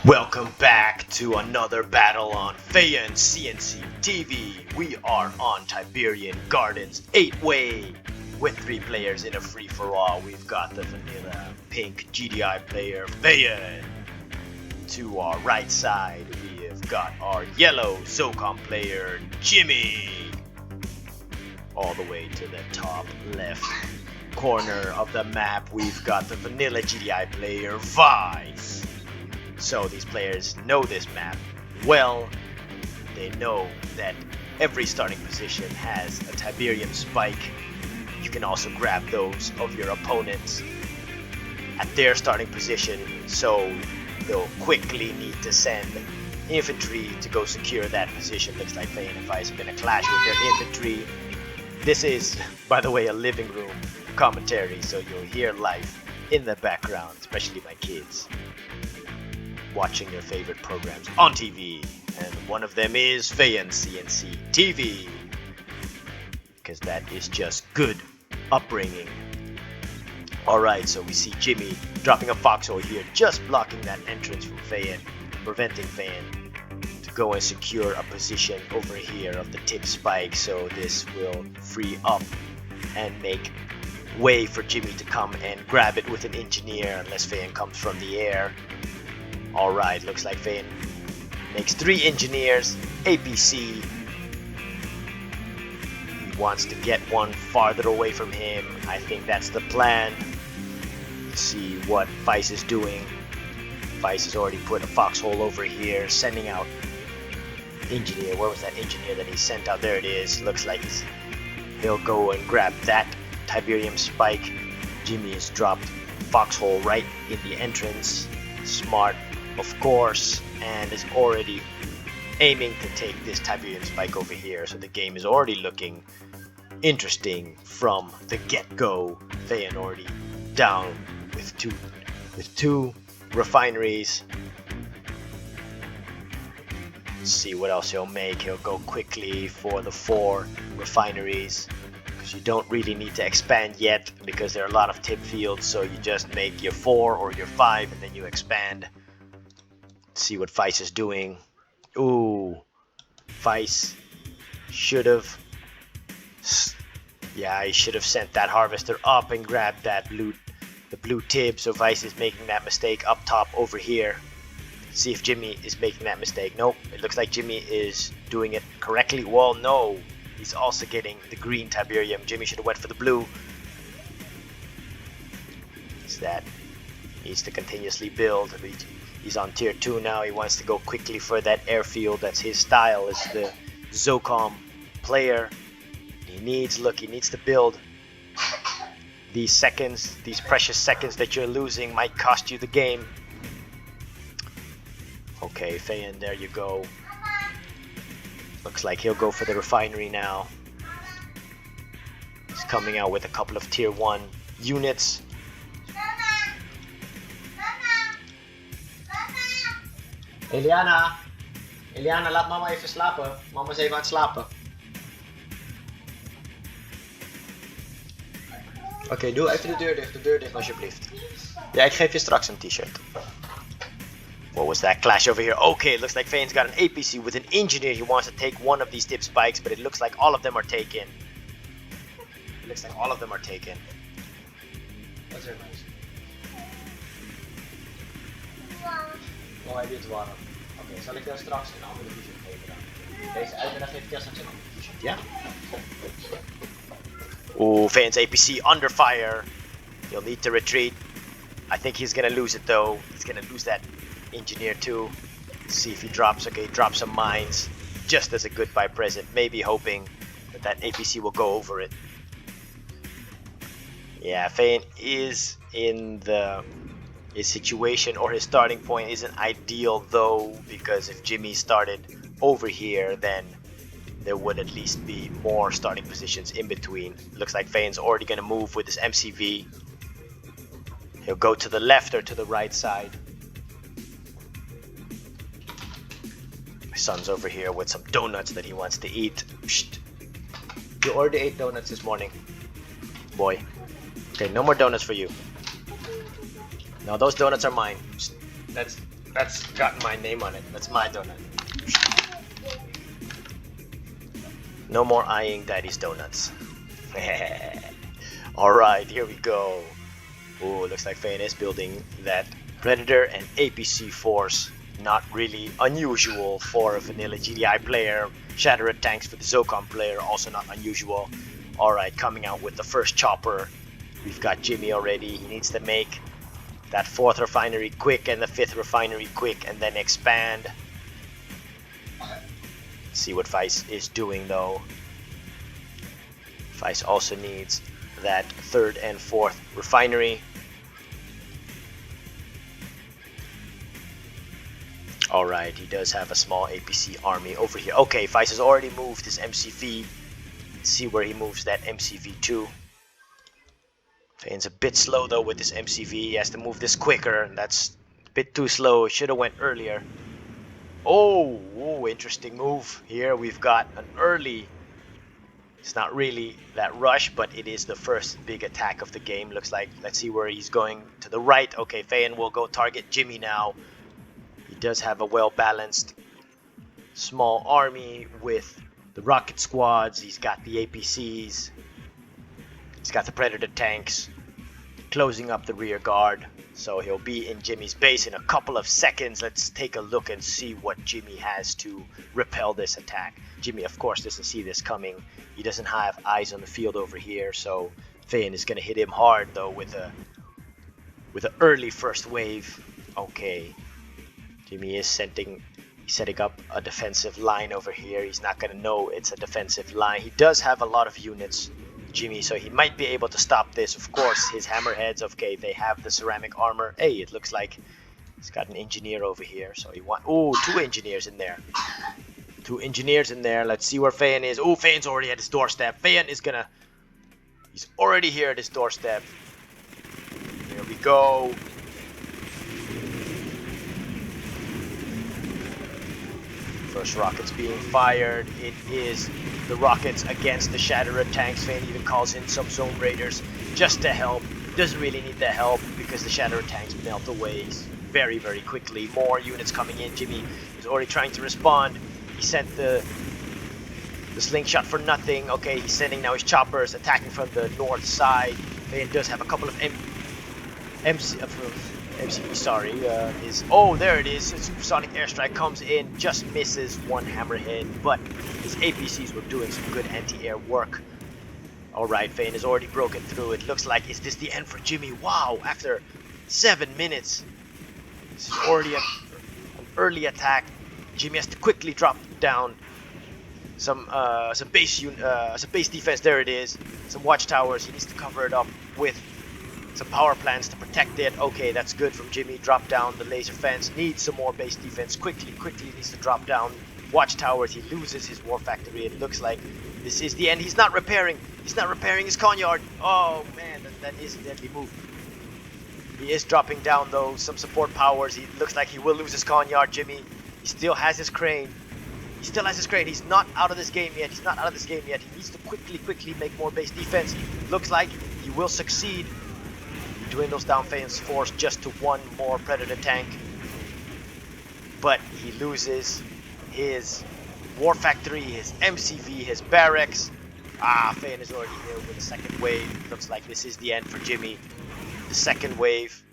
Welcome back to another battle on FeyanCnCtv. We are on Tiberium Gardens 8-way with 3 players in a free-for-all. We've got the vanilla pink GDI player Feyan. To our right side, we have got our yellow ZoCom player Jimmy. All the way to the top left corner of the map, we've got the vanilla GDI player Vice. So these players know this map well. They know that every starting position has a Tiberium spike. You can also grab those of your opponents at their starting position, so they'll quickly need to send infantry to go secure that position. Looks like Feyan and Vice have been a clash with their infantry. This is, by the way, a living room commentary, so you'll hear life in the background, especially my kids watching their favorite programs on TV, and one of them is FeyanCnCtv, because that is just good upbringing. Alright, so we see Jimmy dropping a foxhole here, just blocking that entrance from Feyan, preventing Feyan to go and secure a position over here of the tip spike, so this will free up and make way for Jimmy to come and grab it with an engineer, unless Feyan comes from the air. Alright, looks like Feyan makes 3 engineers, APC. He wants to get one farther away from him. I think that's the plan. Let's see what Vice is doing. Vice has already put a foxhole over here, sending out engineer. Where was that engineer that he sent out? There it is. Looks like he'll go and grab that Tiberium spike. Jimmy has dropped foxhole right in the entrance. Smart, of course, and is already aiming to take this Tiberium spike over here, so the game is already looking interesting from the get-go. Feyan already down with two refineries. Let's see what else he'll make. He'll go quickly for the 4 refineries, because you don't really need to expand yet, because there are a lot of tip fields, so you just make your 4 or your 5 and then you expand. See what Vice is doing. Ooh, Vice should have, yeah, he should have sent that harvester up and grabbed that the blue tip. So Vice is making that mistake up top over here. See if Jimmy is making that mistake. Nope, it looks like Jimmy is doing it correctly. Well, no, he's also getting the green Tiberium. Jimmy should have went for the blue. It's that needs to continuously build. He's on tier 2 now. He wants to go quickly for that airfield. That's his style, is the ZoCom player. He needs to build. These seconds, these precious seconds that you're losing might cost you the game. Okay, Feyan, there you go. Looks like he'll go for the refinery now. He's coming out with a couple of tier 1 units. Eliana, laat mama even slapen. Mama is even aan het slapen. Oké, doe even de deur dicht alsjeblieft. Ja, ik geef je straks een t-shirt. What was that clash over here? Okay, it looks like Feyan's got an APC with an engineer. He wants to take one of these tip spikes, but it looks like all of them are taken. What's er nice? Oh, hij doet warm. Oké, zal ik jou straks een andere t-shirt geven dan? Deze uiteraard geef ik jou straks een andere t-shirt, ja? Ooh, Feyan's APC under fire. He'll need to retreat. I think he's gonna lose it though. He's gonna lose that engineer too. Let's see if he drops. Okay, drop some mines just as a goodbye present. Maybe hoping that APC will go over it. Yeah, Feyan is in his situation, or his starting point isn't ideal though, because if Jimmy started over here, then there would at least be more starting positions in between. Looks like Feyan's already gonna move with his MCV. He'll go to the left or to the right side. My son's over here with some donuts that he wants to eat. Psst. You already ate donuts this morning, boy. Okay, no more donuts for you. No, those donuts are mine. Psst. That's got my name on it. That's my donut. No more eyeing Daddy's donuts. Alright, here we go. Ooh, looks like Feyan is building that Predator and APC force. Not really unusual for a vanilla GDI player. Shattered tanks for the ZoCom player, also not unusual. Alright, coming out with the first chopper. We've got Jimmy already. He needs to make that 4th refinery quick and the 5th refinery quick and then expand. See what Vice is doing though. Vice also needs that 3rd and 4th refinery. Alright, he does have a small APC army over here. Okay, Vice has already moved his MCV. Let's see where he moves that MCV to. Feyan's a bit slow though with his MCV. He has to move this quicker. That's a bit too slow. Should have went earlier. Oh, interesting move. Here we've got an early. It's not really that rush, but it is the first big attack of the game. Looks like. Let's see where he's going. To the right. Okay, Feyan will go target Jimmy now. He does have a well-balanced small army with the rocket squads. He's got the APCs. He's got the Predator tanks closing up the rear guard. So he'll be in Jimmy's base in a couple of seconds. Let's take a look and see what Jimmy has to repel this attack. Jimmy, of course, doesn't see this coming. He doesn't have eyes on the field over here. So Feyan is going to hit him hard, though, with an early first wave. Okay. Jimmy is setting up a defensive line over here. He's not going to know it's a defensive line. He does have a lot of units, Jimmy, so he might be able to stop this. Of course, his hammerheads, okay, they have the ceramic armor. Hey, it looks like he's got an engineer over here. So he wants, oh, 2 engineers in there. 2 engineers in there. Let's see where Feyan is. Oh, Feyan's already at his doorstep. Feyan is gonna, he's already here at his doorstep. Here we go. First rockets being fired. It is the rockets against the Shatterer tanks. Feyan even calls in some zone raiders just to help. Doesn't really need the help because the Shatterer tanks melt away very, very quickly. More units coming in. Jimmy is already trying to respond. He sent the slingshot for nothing. Okay, he's sending now his choppers attacking from the north side. Feyan does have a couple of MCV, sorry, oh, there it is. Supersonic airstrike comes in, just misses one hammerhead, but his APCs were doing some good anti-air work. Alright, Feyan has already broken through. It looks like, is this the end for Jimmy? Wow, after 7 minutes. This is already an early attack. Jimmy has to quickly drop down some base defense. There it is. Some watchtowers. He needs to cover it up with some power plants to protect it. Okay, that's good from Jimmy. Drop down the laser fence. Needs some more base defense. Quickly needs to drop down watchtowers. He loses his war factory. It looks like this is the end. He's not repairing. He's not repairing his connyard. Oh man, that is a deadly move. He is dropping down though some support powers. He looks like he will lose his connyard. Jimmy, he still has his crane. He still has his crane. He's not out of this game yet. He's not out of this game yet. He needs to quickly make more base defense. Looks like he will succeed. He dwindles down Feyan's force just to 1 more Predator tank. But he loses his war factory, his MCV, his barracks. Feyan is already here with the 2nd wave. Looks like this is the end for Jimmy. The 2nd wave.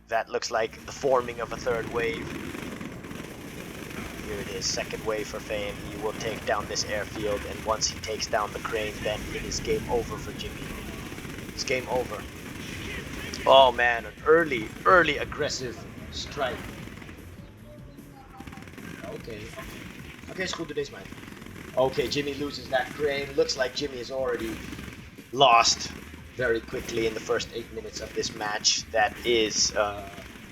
That looks like the forming of a 3rd wave. Here it is, 2nd wave for Feyan. He will take down this airfield, and once he takes down the crane, then it is game over for Jimmy. It's game over. Oh man, an early aggressive strike. Okay, it's cool today's man. Okay, Jimmy loses that crane. Looks like Jimmy is already lost very quickly in the first 8 minutes of this match. That is a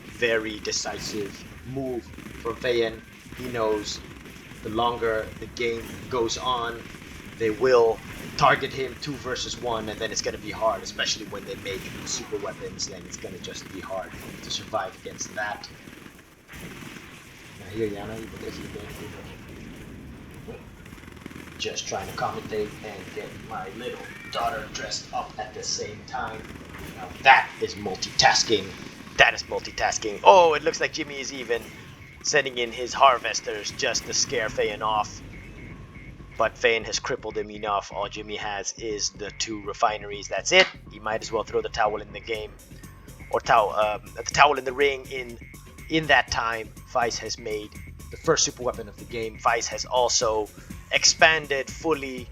very decisive move from Feyan. He knows the longer the game goes on, they will target him 2 versus 1, and then it's going to be hard, especially when they make super weapons. Then it's going to just be hard to survive against that. Just trying to commentate and get my little daughter dressed up at the same time. Now that is multitasking. That is multitasking. Oh, it looks like Jimmy is even. sending in his harvesters just to scare Feyan off. But Feyan has crippled him enough. All Jimmy has is the 2 refineries. That's it. He might as well throw the towel in the game, or the towel in the ring. In that time, Vice has made the first super weapon of the game. Vice has also expanded fully.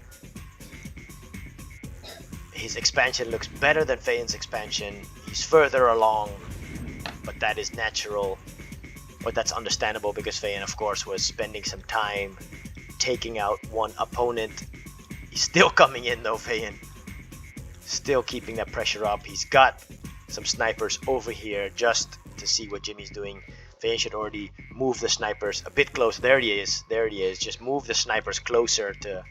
His expansion looks better than Feyan's expansion. He's further along, but that is natural, or that's understandable, because Feyan, of course, was spending some time taking out one opponent. He's still coming in though, Feyan. Still keeping that pressure up. He's got some snipers over here just to see what Jimmy's doing. Feyan should already move the snipers a bit closer. There he is. There he is. Just move the snipers closer to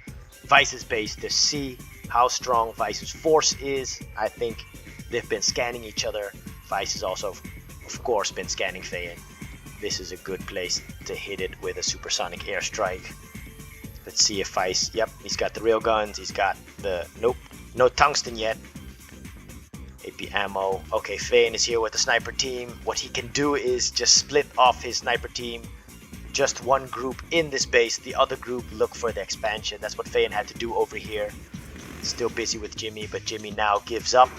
Vice's base to see how strong Vice's force is. I think they've been scanning each other. Vice has also, of course, been scanning Feyan. This is a good place to hit it with a supersonic airstrike. Let's see if Vice, yep, he's got the railguns, he's got the, nope, no tungsten yet. AP ammo. Okay, Feyan is here with the sniper team. What he can do is just split off his sniper team. Just one group in this base, the other group look for the expansion. That's what Feyan had to do over here. Still busy with Jimmy, but Jimmy now gives up.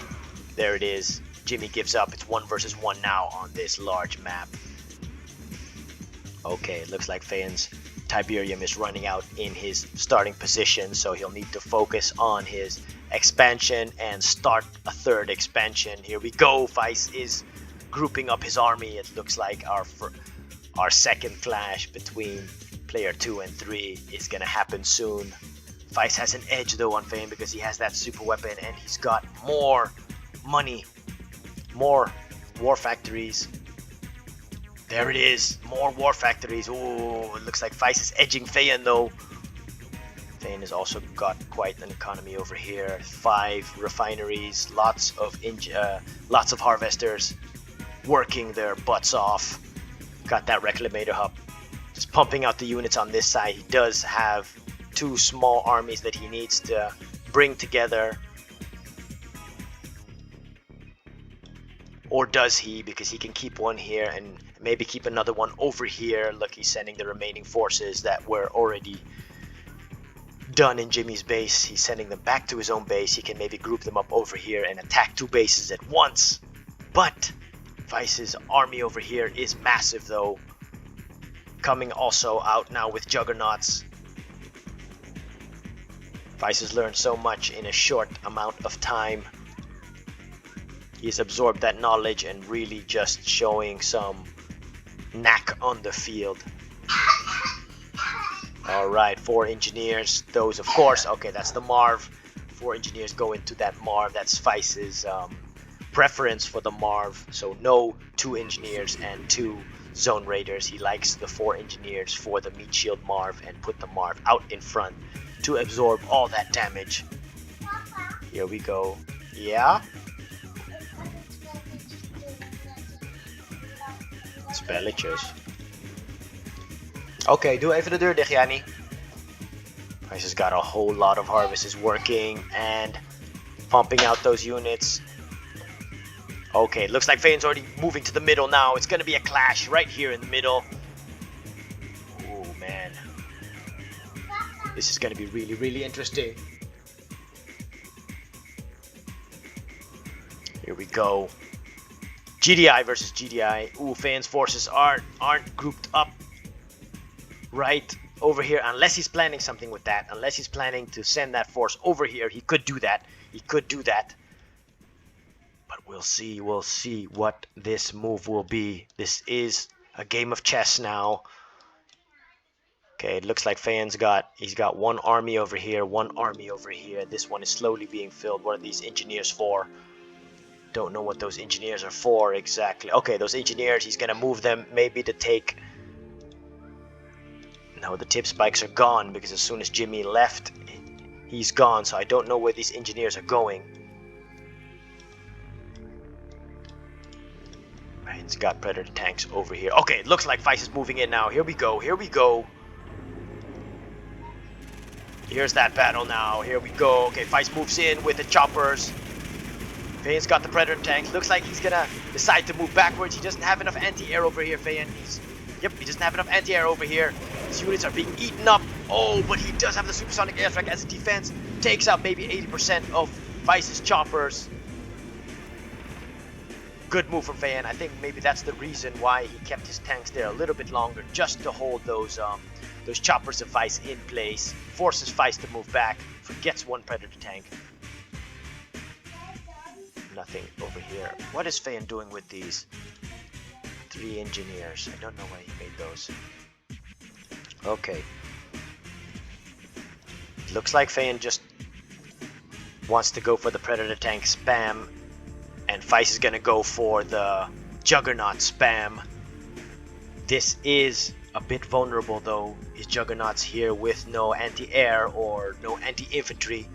There it is. Jimmy gives up. It's 1 versus 1 now on this large map. Okay, it looks like Feyan's Tiberium is running out in his starting position, so he'll need to focus on his expansion and start a 3rd expansion. Here we go. Vice is grouping up his army. It looks like our second clash between player 2 and 3 is gonna happen soon. Vice has an edge though on Feyan because he has that super weapon and he's got more money, more war factories. There it is, more war factories. Oh, it looks like Vice is edging Feyan though. Feyan has also got quite an economy over here. 5 refineries, lots of harvesters working their butts off. Got that reclamator hub, just pumping out the units on this side. He does have 2 small armies that he needs to bring together. Or does he? Because he can keep one here and maybe keep another one over here. Look, he's sending the remaining forces that were already done in Jimmy's base. He's sending them back to his own base. He can maybe group them up over here and attack 2 bases at once. But Vice's army over here is massive though. Coming also out now with juggernauts. Vice has learned so much in a short amount of time. He's absorbed that knowledge and really just showing some knack on the field. Alright, 4 engineers. Those, of course, okay, that's the Marv. 4 engineers go into that Marv. That's Vice's preference for the Marv. So no 2 engineers and 2 zone raiders. He likes the 4 engineers for the meat shield Marv and put the Marv out in front to absorb all that damage. Here we go. Yeah? Spelletjes. Oké, doe even de deur dicht, Yanni. Vice has got a whole lot of harvests working and pumping out those units. Okay, looks like Feyan's already moving to the middle now. It's gonna be a clash right here in the middle. Oh man. This is gonna be really, really interesting. Here we go. GDI versus GDI. Ooh, Feyan's forces aren't grouped up right over here, unless he's planning something with that. Unless he's planning to send that force over here, he could do that. He could do that. But we'll see what this move will be. This is a game of chess now. Okay, it looks like Feyan's he's got 1 army over here, 1 army over here. This one is slowly being filled. What are these engineers for? Don't know what those engineers are for exactly. Okay, those engineers, he's gonna move them maybe to take... No, the tip spikes are gone because as soon as Jimmy left, he's gone. So I don't know where these engineers are going. He's got predator tanks over here. Okay, it looks like Vice is moving in now. Here we go. Here we go. Here's that battle now. Here we go. Okay, Vice moves in with the choppers. Feyan's got the predator tanks. Looks like he's gonna decide to move backwards. He doesn't have enough anti-air over here, Feyan. He's Yep, he doesn't have enough anti-air over here. His units are being eaten up. Oh, but he does have the supersonic airstrike as a defense. Takes out maybe 80% of Vice's choppers. Good move from Feyan. I think maybe that's the reason why he kept his tanks there a little bit longer, just to hold those choppers of Vice in place. Forces Vice to move back. Forgets one Predator tank. Nothing over here. What is Feyan doing with these 3 engineers? I don't know why he made those. Okay. It looks like Feyan just wants to go for the Predator tank spam, and Vice is gonna go for the Juggernaut spam. This is a bit vulnerable though. His Juggernaut's here with no anti-air or no anti-infantry.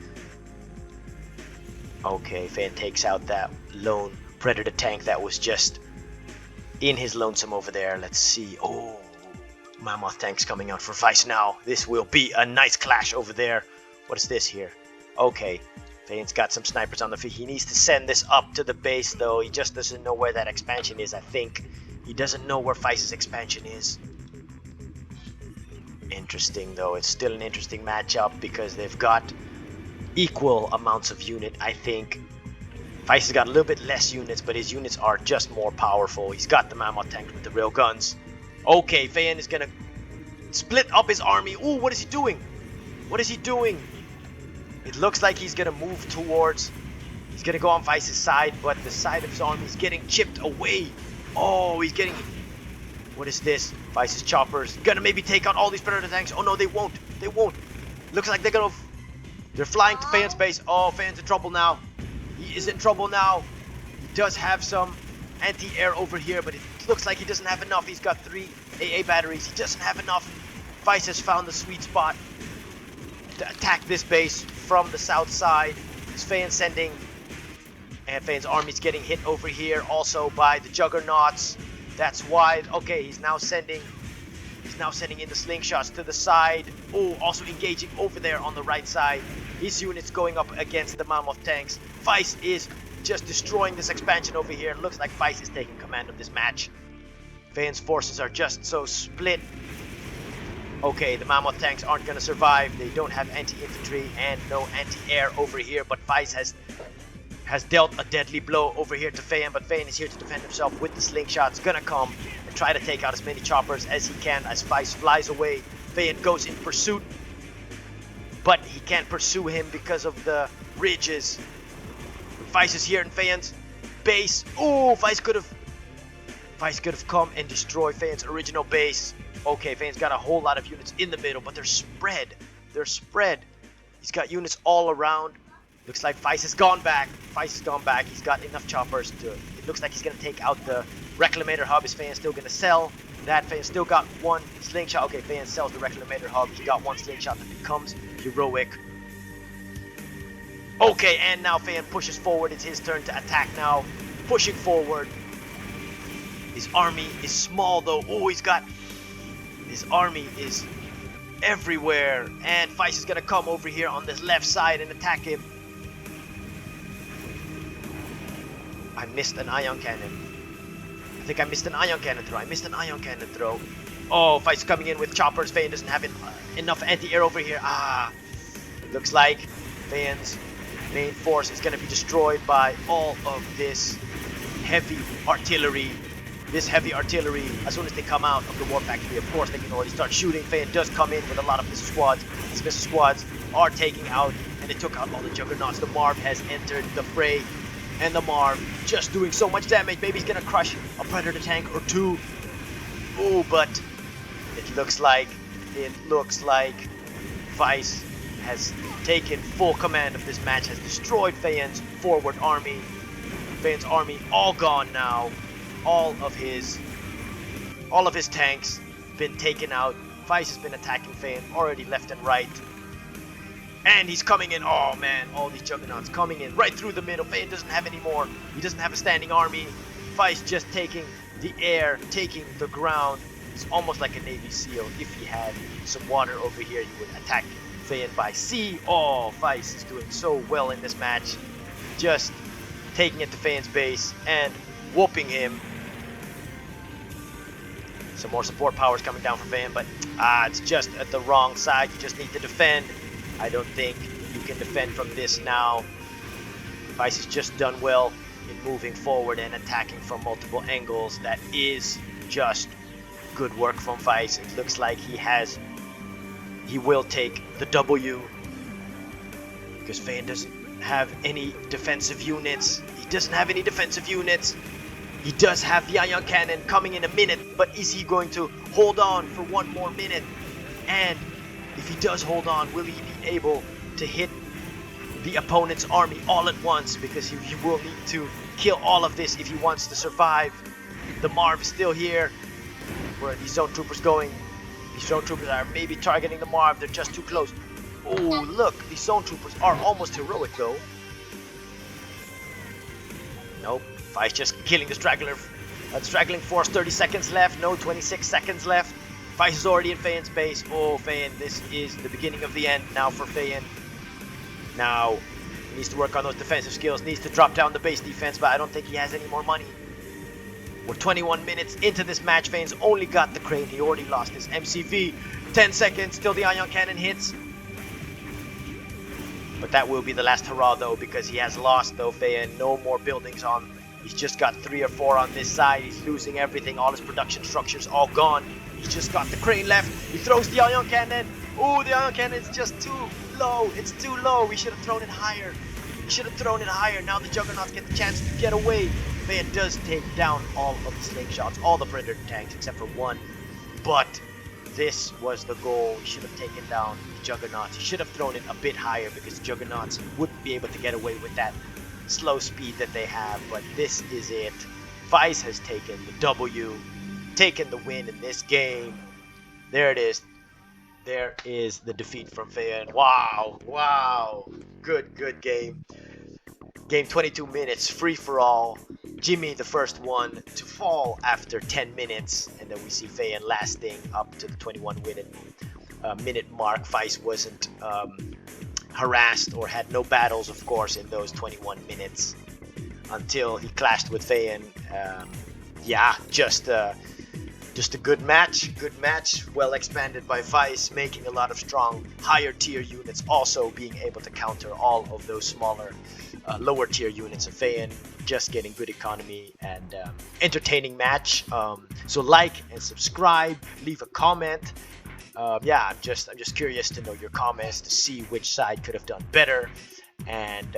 Okay, Feyan takes out that lone Predator tank that was just in his lonesome over there. Let's see. Oh, Mammoth tank's coming out for Vice now. This will be a nice clash over there. What is this here? Okay, Feyan's got some snipers on the field. He needs to send this up to the base though. He just doesn't know where that expansion is, I think. He doesn't know where Vice's expansion is. Interesting though. It's still an interesting matchup because they've got equal amounts of unit, I think. Vice has got a little bit less units, but his units are just more powerful. He's got the Mammoth tank with the rail guns. Okay, Feyan is gonna split up his army. Ooh, what is he doing? What is he doing? It looks like he's gonna move towards... He's gonna go on Vice's side, but the side of his army is getting chipped away. Oh, he's getting... What is this? Vice's choppers gonna maybe take out all these Predator tanks. Oh no, they won't. They won't. Looks like they're gonna... They're flying to Feyan's base. Oh, Feyan's in trouble now. He is in trouble now. He does have some anti-air over here, but it looks like he doesn't have enough. He's got 3 AA batteries. He doesn't have enough. Vice has found the sweet spot to attack this base from the south side. Is Feyan sending... And Feyan's army's getting hit over here also by the Juggernauts. That's why... Okay, he's now sending in the slingshots to the side. Oh, also engaging over there on the right side. His units going up against the Mammoth tanks. Vice is just destroying this expansion over here. It looks like Vice is taking command of this match. Feyan's forces are just so split. Okay, the Mammoth tanks aren't going to survive. They don't have anti-infantry and no anti-air over here. But Vice has dealt a deadly blow over here to Feyan. But Feyan is here to defend himself with the slingshots. Gonna come and try to take out as many choppers as he can as Vice flies away. Feyan goes in pursuit, but he can't pursue him because of the ridges. Vice is here in Feyan's base. Oh, Vice could have come and destroyed Feyan's original base. Okay, Feyan's got a whole lot of units in the middle, but they're spread. They're spread. He's got units all around. Looks like Vice has gone back. Vice has gone back. He's got enough choppers to... It looks like he's going to take out the Reclamator hub. Is Feyan still going to sell that? Feyan still got 1 slingshot. Okay, Feyan sells the Reclamator hub. He got 1 slingshot that becomes heroic. Okay, and now Feyan pushes forward. It's his turn to attack now. Pushing forward. His army is small though. Oh, he's got... His army is everywhere. And Vice is going to come over here on this left side and attack him. I missed an ion cannon. I think I missed an ion cannon throw. Oh, Vice coming in with choppers. Feyan doesn't have enough anti-air over here. Ah, looks like Feyan's main force is going to be destroyed by all of this heavy artillery. This heavy artillery, as soon as they come out of the war factory, of course they can already start shooting. Feyan does come in with a lot of missile squads. These missile squads are taking out, and they took out all the Juggernauts. The Marv has entered the fray. And the Marv just doing so much damage. Maybe he's gonna crush a Predator tank or 2. Oh, but it looks like Vice has taken full command of this match, has destroyed Feyan's forward army. Feyan's army all gone now. All of his tanks been taken out. Vice has been attacking Feyan already left and right. And he's coming in. Oh man, all these Juggernauts coming in right through the middle. Feyan doesn't have any more. He doesn't have a standing army. Vice just taking the air, taking the ground. It's almost like a Navy SEAL. If he had some water over here, he would attack Feyan by sea. Oh, Vice is doing so well in this match. Just taking it to Feyan's base and whooping him. Some more support powers coming down from Feyan, but it's just at the wrong side. You just need to defend. I don't think you can defend from this now. Vice has just done well in moving forward and attacking from multiple angles. That is just good work from Vice. It looks like he will take the W, because Feyan doesn't have any defensive units. He does have the ion cannon coming in a minute, but is he going to hold on for one more minute? And if he does hold on, will he be able to hit the opponent's army all at once? Because he will need to kill all of this if he wants to survive. The Marv is still here. Where are these zone troopers going? These zone troopers are maybe targeting the Marv. They're just too close. Oh, look, these zone troopers are almost heroic though. Nope. Vice just killing the straggler. Straggling force. 30 seconds left. No, 26 seconds left. Vice is already in Feyan's base. Oh, Feyan, this is the beginning of the end now for Feyan. Now, he needs to work on those defensive skills. Needs to drop down the base defense, but I don't think he has any more money. We're 21 minutes into this match. Feyan's only got the crane. He already lost his MCV. 10 seconds till the ion cannon hits. But that will be the last hurrah though, because he has lost though, Feyan. No more buildings on. He's just got 3 or 4 on this side. He's losing everything. All his production structures all gone. He's just got the crane left. He throws the ion cannon. Oh, the ion cannon is just too low. It's too low. We should have thrown it higher. Now the Juggernauts get the chance to get away. Feyan does take down all of the slingshots, all the Predator tanks except for one. But this was the goal. He should have taken down the Juggernauts. He should have thrown it a bit higher, because the Juggernauts wouldn't be able to get away with that slow speed that they have. But this is it. Vice has taken the W, taken the win in this game. There it is. There is the defeat from Feyan. Wow. Good game. Game 22 minutes, free for all. Jimmy, the first one to fall after 10 minutes. And then we see Feyan lasting up to the 21 minute mark. Vice wasn't harassed or had no battles, of course, in those 21 minutes until he clashed with Feyan. Just a good match, well expanded by Vice, making a lot of strong higher tier units, also being able to counter all of those smaller lower tier units of Feyan. Just getting good economy and entertaining match. So like and subscribe, leave a comment. I'm just curious to know your comments to see which side could have done better. And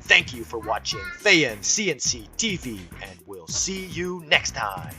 thank you for watching FeyanCnCtv, and we'll see you next time.